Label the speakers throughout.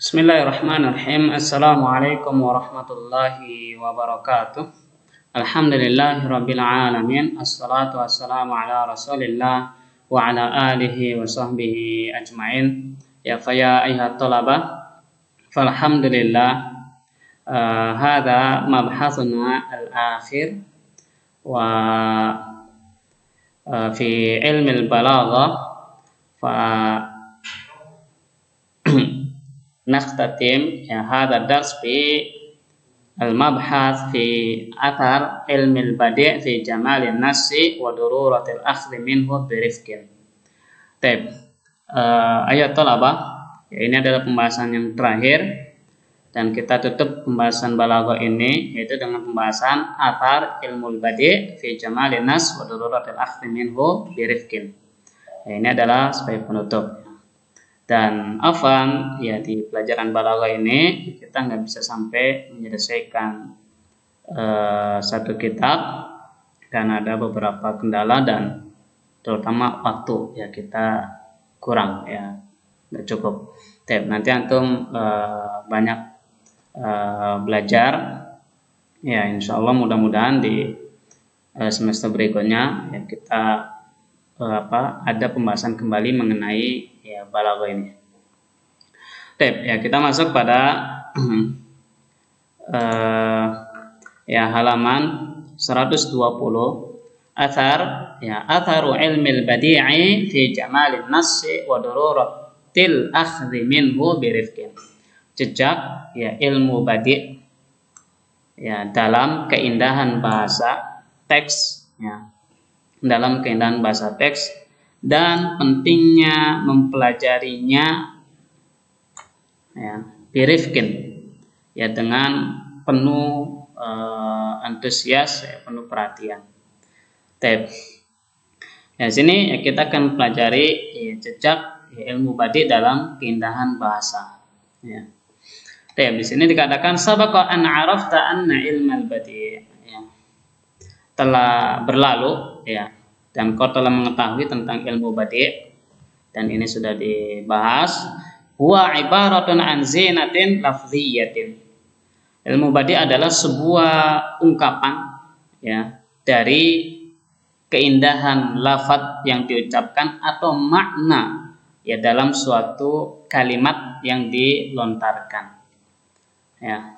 Speaker 1: Bismillahirrahmanirrahim. Assalamualaikum warahmatullahi wabarakatuh. Alhamdulillahirabbil alamin. Assalatu wassalamu ala Rasulillah wa ala alihi wa sahbihi ajmain. Ya faya ayuhat talabah. Falhamdulillah. Hadha mabhathuna al-akhir wa fi ilmi al-balaghah fa نختتم هذا الدرس بالمبحث في أثر علم البديع في جمال النص وضرورة الأخذ منه برفق. Ayat talabah, ini adalah pembahasan yang terakhir dan kita tutup pembahasan balaghah ini yaitu dengan pembahasan athar ilmul badi' fi jamalin nas wa daruratil akhdhi minhu birifqin. Ini adalah sebagai penutup. Dan afan ya di pelajaran balaghah ini kita nggak bisa sampai menyelesaikan satu kitab karena ada beberapa kendala dan terutama waktu ya kita kurang ya nggak cukup. Nanti antum banyak belajar ya insya Allah mudah-mudahan di semester berikutnya ya kita ada pembahasan kembali mengenai ya balaghah ini. Ya kita masuk pada ya halaman 120 atharu ilmil badi'i fi jamalin nassi wa daruratil akhdhi minhu birifqin. Jejak ya ilmu badi' ya dalam keindahan bahasa teks ya. Dalam keindahan bahasa teks dan pentingnya mempelajarinya ya birifqin ya dengan penuh antusias ya, penuh perhatian. Ya sini ya, kita akan pelajari ya, jejak ya, ilmu badi dalam keindahan bahasa ya. Di sini dikatakan sabaqa an arafta anna ilmal badi ya. Telah berlalu ya dan kau telah mengetahui tentang ilmu badi' dan ini sudah dibahas. Huwa ibaratun an zinatin lafziyatin. Ilmu badi' adalah sebuah ungkapan ya dari keindahan lafaz yang diucapkan atau makna ya dalam suatu kalimat yang dilontarkan ya.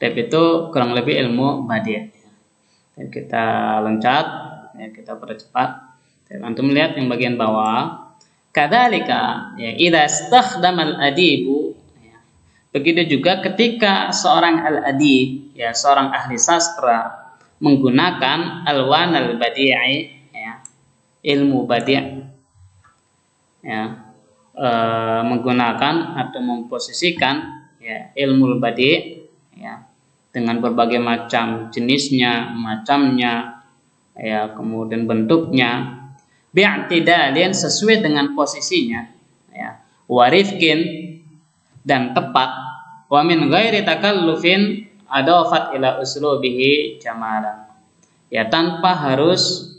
Speaker 1: Tapi itu kurang lebih ilmu badi'. Dan kita loncat ya, kita percepat. Antum lihat yang bagian bawah. Kadzalika ya idza istakhdama al-adibu ya. Begitu juga ketika seorang al-adib ya seorang ahli sastra menggunakan alwan al-badi'i ya ilmu badi' ya menggunakan atau memposisikan ya ilmu badi' ya dengan berbagai macam jenisnya, macamnya, ya kemudian bentuknya, bi'tidalin sesuai dengan posisinya, ya, warifkin dan tepat, wa min ghairi takallufin adafat ila uslubihi jamalan, ya tanpa harus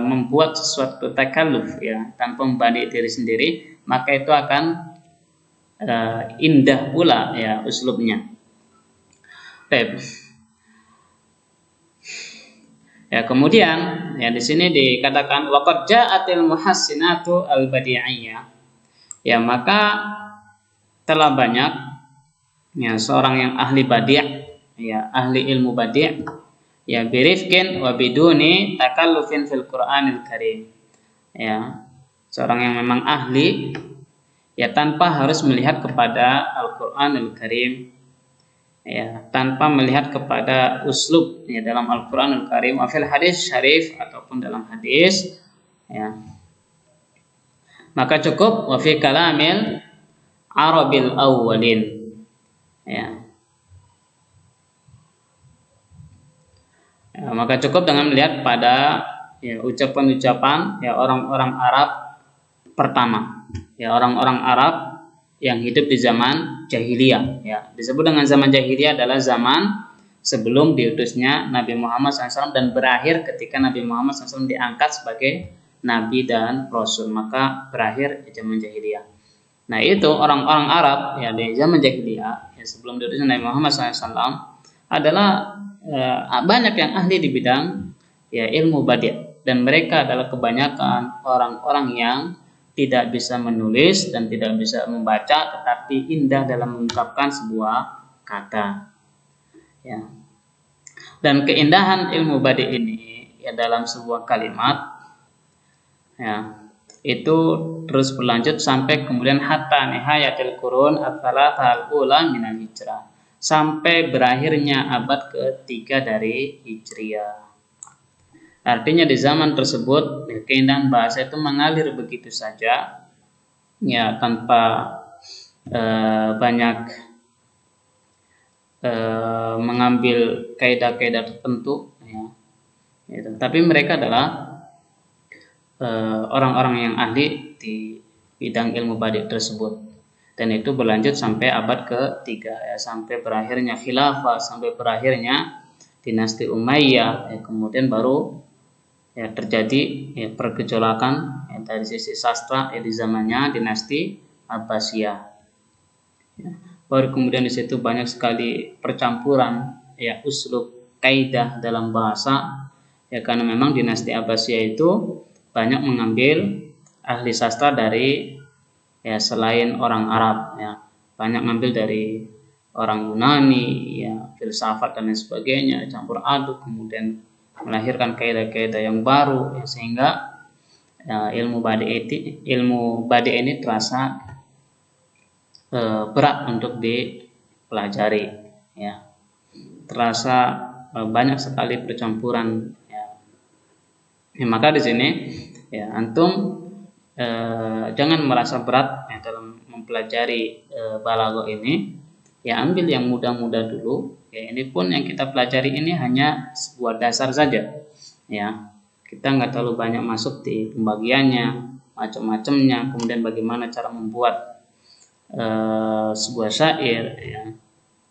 Speaker 1: membuat sesuatu takalluf, ya tanpa membanding diri sendiri, maka itu akan indah pula ya uslubnya. Ya kemudian ya di sini dikatakan waqad ja'atil muhassinatu al-badi'iyah. Ya maka telah banyak ya seorang yang ahli badi' ya ahli ilmu badi' ya birifqin wa biduni takallufin fil Qur'anil Karim. Ya seorang yang memang ahli ya tanpa harus melihat kepada Al-Qur'anul Karim. Ya, tanpa melihat kepada uslub ya, dalam Al-Quranul Karim, wa fil hadis syarif ataupun dalam hadis, ya. Maka cukup wa fi kalamil Arabil awwalin, ya. Ya, maka cukup dengan melihat pada ya, ucapan-ucapan ya orang-orang Arab pertama, ya orang-orang Arab yang hidup di zaman jahiliyah ya. Disebut dengan zaman jahiliyah adalah zaman sebelum diutusnya Nabi Muhammad SAW dan berakhir ketika Nabi Muhammad SAW diangkat sebagai Nabi dan Rasul, maka berakhir di zaman jahiliyah Nah, itu orang-orang Arab ya di zaman jahiliyah ya sebelum diutusnya Nabi Muhammad SAW adalah banyak yang ahli di bidang ya ilmu badi', dan mereka adalah kebanyakan orang-orang yang tidak bisa menulis dan tidak bisa membaca, tetapi indah dalam mengungkapkan sebuah kata. Ya. Dan keindahan ilmu badi' ini ya dalam sebuah kalimat ya itu terus berlanjut sampai kemudian hatta nihayatil qurun ats-tsalatsal ula minal hijrah, sampai berakhirnya abad ketiga dari Hijriah. Artinya di zaman tersebut keindahan bahasa itu mengalir begitu saja ya tanpa banyak mengambil kaidah-kaidah tertentu ya. Gitu. Tapi mereka adalah orang-orang yang ahli di bidang ilmu badi' tersebut, dan itu berlanjut sampai abad ketiga ya, sampai berakhirnya khilafah, sampai berakhirnya dinasti Umayyah ya, kemudian baru ya terjadi ya, pergejolakan ya, dari sisi sastra ya, di zamannya dinasti Abbasiyah ya. Baru kemudian di situ banyak sekali percampuran ya uslub kaidah dalam bahasa ya, karena memang dinasti Abbasiyah itu banyak mengambil ahli sastra dari ya selain orang Arab ya, banyak mengambil dari orang Yunani ya, filsafat dan lain sebagainya, campur aduk, kemudian melahirkan kaidah-kaidah yang baru ya, sehingga ya, ilmu badi ini terasa berat untuk dipelajari ya, terasa banyak sekali percampuran ya. Maka di sini ya antum jangan merasa berat ya, dalam mempelajari balaghah ini ya, ambil yang mudah-mudah dulu ya. Ini pun yang kita pelajari ini hanya sebuah dasar saja ya, kita nggak terlalu banyak masuk di pembagiannya, macam-macamnya, kemudian bagaimana cara membuat sebuah syair ya,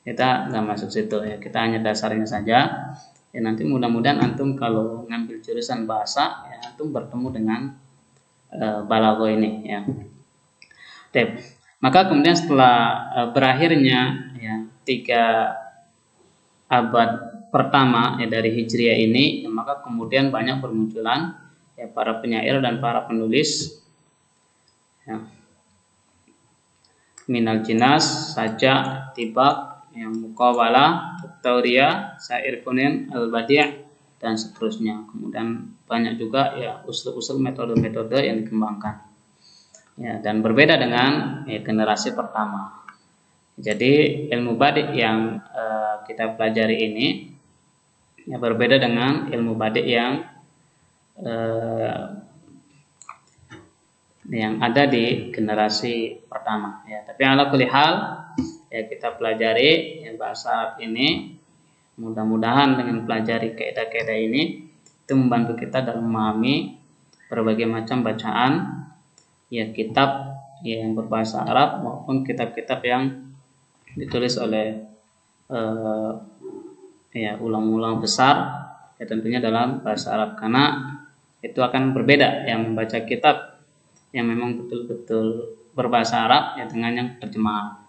Speaker 1: kita nggak masuk situ ya, kita hanya dasarnya saja ya. Nanti mudah-mudahan antum kalau ngambil jurusan bahasa ya, antum bertemu dengan balaghah ini ya. Maka kemudian setelah berakhirnya ya 3 abad pertama ya dari Hijriah ini ya, maka kemudian banyak bermunculan ya para penyair dan para penulis ya, minal jinas, sajak, tibak, yang muqawalah, tauriyah, syair kunin, al-badi', dan seterusnya. Kemudian banyak juga ya usul-usul metode-metode yang dikembangkan ya, dan berbeda dengan ya, generasi pertama. Jadi ilmu badi' yang kita pelajari ini ya berbeda dengan ilmu badi' yang ada di generasi pertama ya. Tapi ala kulli hal ya, kita pelajari ya, bahasa Arab ini, mudah-mudahan dengan pelajari kaidah-kaidah ini itu membantu kita dalam memahami berbagai macam bacaan ya, kitab ya, yang berbahasa Arab maupun kitab-kitab yang ditulis oleh ya ulama-ulama besar ya, tentunya dalam bahasa Arab, karena itu akan berbeda yang membaca kitab yang memang betul-betul berbahasa Arab ya dengan yang terjemahan.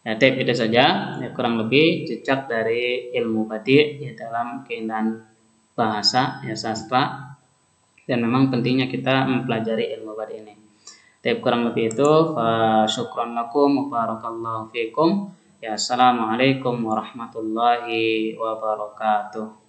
Speaker 1: Ya, itu saja ya, kurang lebih jejak dari ilmu badi' ya dalam keindahan bahasa ya, sastra, dan memang pentingnya kita mempelajari ilmu badi' ini. Kurang lebih itu, syukran lakum wa barakallahu fikum ya. Assalamualaikum warahmatullahi wabarakatuh.